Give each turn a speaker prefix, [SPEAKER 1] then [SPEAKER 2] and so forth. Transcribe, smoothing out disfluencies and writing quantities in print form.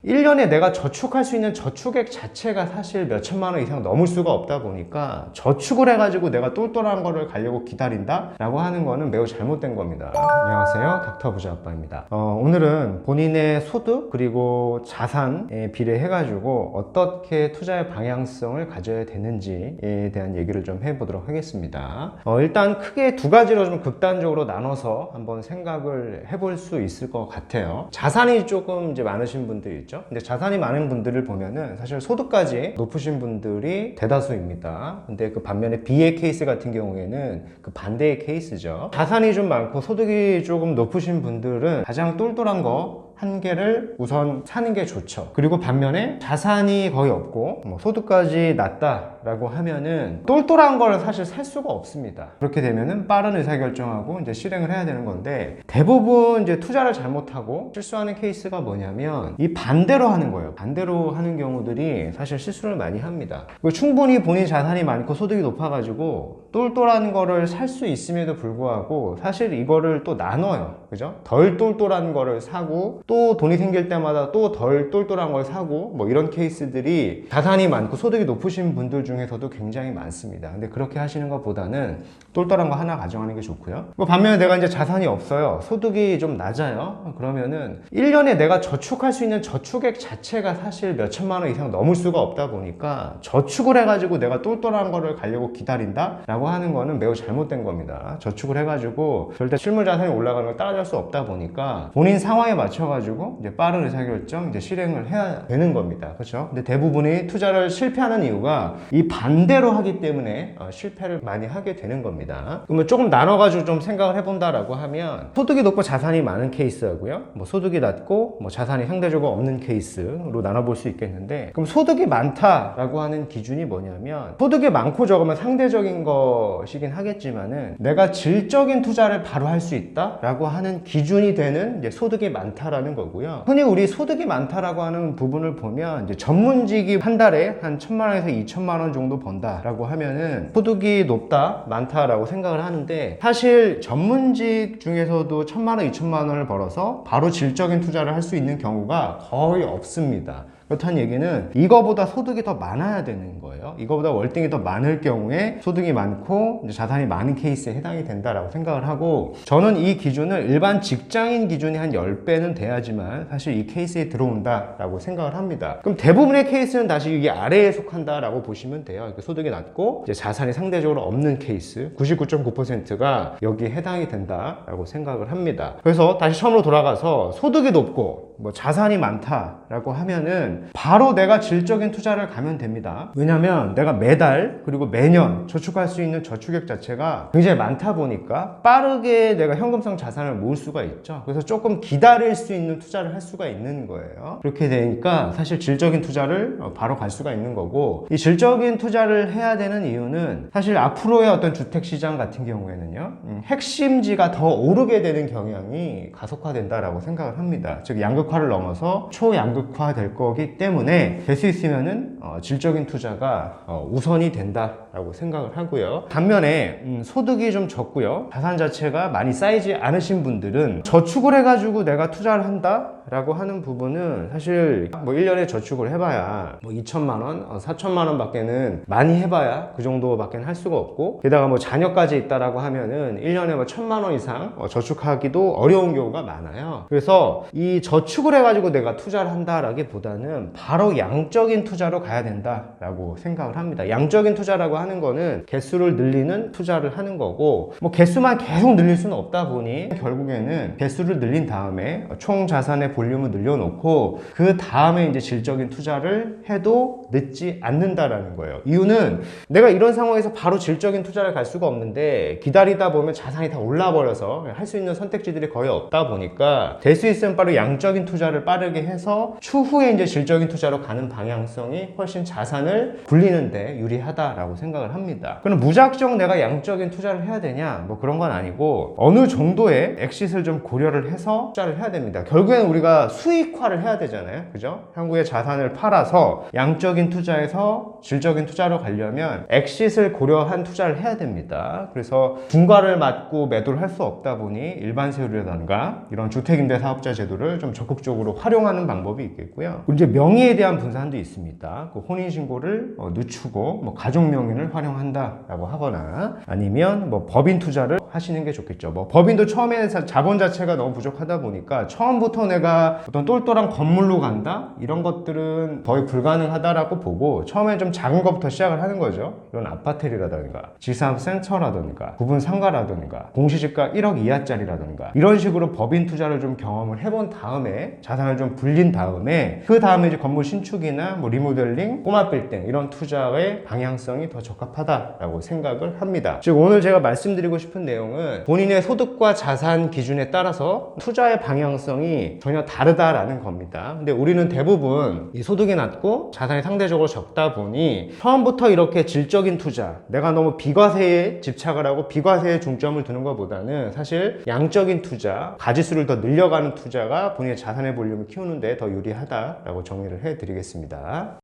[SPEAKER 1] 1년에 내가 저축할 수 있는 저축액 자체가 사실 몇 천만 원 이상 넘을 수가 없다 보니까 저축을 해가지고 내가 똘똘한 거를 가려고 기다린다 라고 하는 거는 매우 잘못된 겁니다. 안녕하세요, 닥터 부자 아빠입니다. 오늘은 본인의 소득 그리고 자산에 비례해가지고 어떻게 투자의 방향성을 가져야 되는지에 대한 얘기를 좀 해보도록 하겠습니다. 일단 크게 두 가지로 좀 극단적으로 나눠서 한번 생각을 해볼 수 있을 것 같아요. 자산이 조금 이제 많으신 분들이 있죠. 근데 자산이 많은 분들을 보면은 사실 소득까지 높으신 분들이 대다수입니다. 근데 그 반면에 B의 케이스 같은 경우에는 그 반대의 케이스죠. 자산이 좀 많고 소득이 조금 높으신 분들은 가장 똘똘한 거 한 개를 우선 사는 게 좋죠. 그리고 반면에 자산이 거의 없고 소득까지 낮다라고 하면은 똘똘한 걸 사실 살 수가 없습니다. 그렇게 되면은 빠른 의사결정하고 이제 실행을 해야 되는 건데, 대부분 이제 투자를 잘못하고 실수하는 케이스가 뭐냐면 이 반대로 하는 거예요. 반대로 하는 경우들이 사실 실수를 많이 합니다. 충분히 본인 자산이 많고 소득이 높아가지고 똘똘한 거를 살 수 있음에도 불구하고 사실 이거를 또 나눠요. 그죠? 덜 똘똘한 거를 사고 또 돈이 생길 때마다 또 덜 똘똘한 걸 사고 이런 케이스들이 자산이 많고 소득이 높으신 분들 중에서도 굉장히 많습니다. 근데 그렇게 하시는 것보다는 똘똘한 거 하나 가져가는 게 좋고요. 반면에 내가 이제 자산이 없어요. 소득이 좀 낮아요. 그러면은 1년에 내가 저축할 수 있는 저축액 자체가 사실 몇 천만 원 이상 넘을 수가 없다 보니까 저축을 해가지고 내가 똘똘한 거를 가려고 기다린다 라고 하는 거는 매우 잘못된 겁니다. 저축을 해가지고 절대 실물 자산이 올라가는 걸 따라잡을 수 없다 보니까 본인 상황에 맞춰가지고 이제 빠른 의사결정 이제 실행을 해야 되는 겁니다. 그렇죠? 근데 대부분이 투자를 실패하는 이유가 이 반대로 하기 때문에 실패를 많이 하게 되는 겁니다. 그러면 조금 나눠가지고 좀 생각을 해본다라고 하면 소득이 높고 자산이 많은 케이스하고요, 소득이 낮고 자산이 상대적으로 없는 케이스로 나눠볼 수 있겠는데, 그럼 소득이 많다라고 하는 기준이 뭐냐면 소득이 많고 적으면 상대적인 것이긴 하겠지만은 내가 질적인 투자를 바로 할 수 있다라고 하는 기준이 되는 이제 소득이 많다라는 거고요. 흔히 우리 소득이 많다라고 하는 부분을 보면 이제 전문직이 한 달에 한 1,000만 원에서 2,000만 원 정도 번다라고 하면은 소득이 높다, 많다라고 생각을 하는데, 사실 전문직 중에서도 1,000만 원, 2,000만 원을 벌어서 바로 질적인 투자를 할 수 있는 경우가 거의 없습니다. 그렇다는 얘기는 이거보다 소득이 더 많아야 되는 거예요. 이거보다 월등히 더 많을 경우에 소득이 많고 이제 자산이 많은 케이스에 해당이 된다라고 생각을 하고, 저는 이 기준을 일반 직장인 기준이 한 10배는 돼야지만 사실 이 케이스에 들어온다라고 생각을 합니다. 그럼 대부분의 케이스는 다시 이게 아래에 속한다라고 보시면 돼요. 소득이 낮고 이제 자산이 상대적으로 없는 케이스 99.9%가 여기에 해당이 된다라고 생각을 합니다. 그래서 다시 처음으로 돌아가서 소득이 높고 자산이 많다라고 하면은 바로 내가 질적인 투자를 가면 됩니다. 왜냐면 내가 매달 그리고 매년 저축할 수 있는 저축액 자체가 굉장히 많다 보니까 빠르게 내가 현금성 자산을 모을 수가 있죠. 그래서 조금 기다릴 수 있는 투자를 할 수가 있는 거예요. 그렇게 되니까 사실 질적인 투자를 바로 갈 수가 있는 거고, 이 질적인 투자를 해야 되는 이유는 사실 앞으로의 어떤 주택시장 같은 경우에는요, 핵심지가 더 오르게 되는 경향이 가속화된다라고 생각을 합니다. 즉 양극화를 넘어서 초양극화 될 거기 때문에 될 수 있으면은 질적인 투자가 우선이 된다라고 생각을 하고요. 반면에 소득이 좀 적고요, 자산 자체가 많이 쌓이지 않으신 분들은 저축을 해가지고 내가 투자를 한다 라고 하는 부분은 사실 1년에 저축을 해봐야 2천만 원, 4천만 원 밖에는, 많이 해봐야 그 정도밖에 할 수가 없고, 게다가 자녀까지 있다라고 하면은 1년에 1,000만 원 이상 저축하기도 어려운 경우가 많아요. 그래서 이 저축을 해가지고 내가 투자를 한다라기보다는 바로 양적인 투자로 가야 된다라고 생각을 합니다. 양적인 투자라고 하는 거는 개수를 늘리는 투자를 하는 거고, 개수만 계속 늘릴 수는 없다 보니 결국에는 개수를 늘린 다음에 총 자산의 볼륨을 늘려놓고 그 다음에 이제 질적인 투자를 해도 늦지 않는다라는 거예요. 이유는 내가 이런 상황에서 바로 질적인 투자를 갈 수가 없는데 기다리다 보면 자산이 다 올라버려서 할 수 있는 선택지들이 거의 없다 보니까 될 수 있으면 바로 양적인 투자를 빠르게 해서 추후에 이제 질적인 투자로 가는 방향성이 훨씬 자산을 굴리는데 유리하다라고 생각을 합니다. 그럼 무작정 내가 양적인 투자를 해야 되냐? 그런 건 아니고 어느 정도의 엑싯을 좀 고려를 해서 투자를 해야 됩니다. 결국에는 우리가 우리가 수익화를 해야 되잖아요. 그죠? 한국의 자산을 팔아서 양적인 투자에서 질적인 투자로 가려면 엑싯을 고려한 투자를 해야 됩니다. 그래서 분가를 맞고 매도를 할 수 없다 보니 일반 세율이라든가 이런 주택임대사업자 제도를 좀 적극적으로 활용하는 방법이 있겠고요. 이제 명의에 대한 분산도 있습니다. 그 혼인신고를 늦추고 뭐 가족명의를 활용한다라고 하거나 아니면 뭐 법인 투자를 하시는 게 좋겠죠. 뭐 법인도 처음에 자본 자체가 너무 부족하다 보니까 처음부터 내가 어떤 똘똘한 건물로 간다? 이런 것들은 거의 불가능하다라고 보고 처음에 좀 작은 것부터 시작을 하는 거죠. 이런 아파트라든가 지상센터라든가 부분 상가라든가 공시지가 1억 이하짜리라든가 이런 식으로 법인 투자를 좀 경험을 해본 다음에 자산을 좀 불린 다음에 그 다음에 이제 건물 신축이나 뭐 리모델링, 꼬마 빌딩 이런 투자의 방향성이 더 적합하다라고 생각을 합니다. 즉 오늘 제가 말씀드리고 싶은 내용은 본인의 소득과 자산 기준에 따라서 투자의 방향성이 전혀 다르다라는 겁니다. 근데 우리는 대부분 이 소득이 낮고 자산이 상대적으로 적다 보니 처음부터 이렇게 질적인 투자, 내가 너무 비과세에 집착을 하고 비과세에 중점을 두는 것보다는 사실 양적인 투자, 가지수를 더 늘려가는 투자가 본인의 자산의 볼륨을 키우는 데 더 유리하다라고 정리를 해드리겠습니다.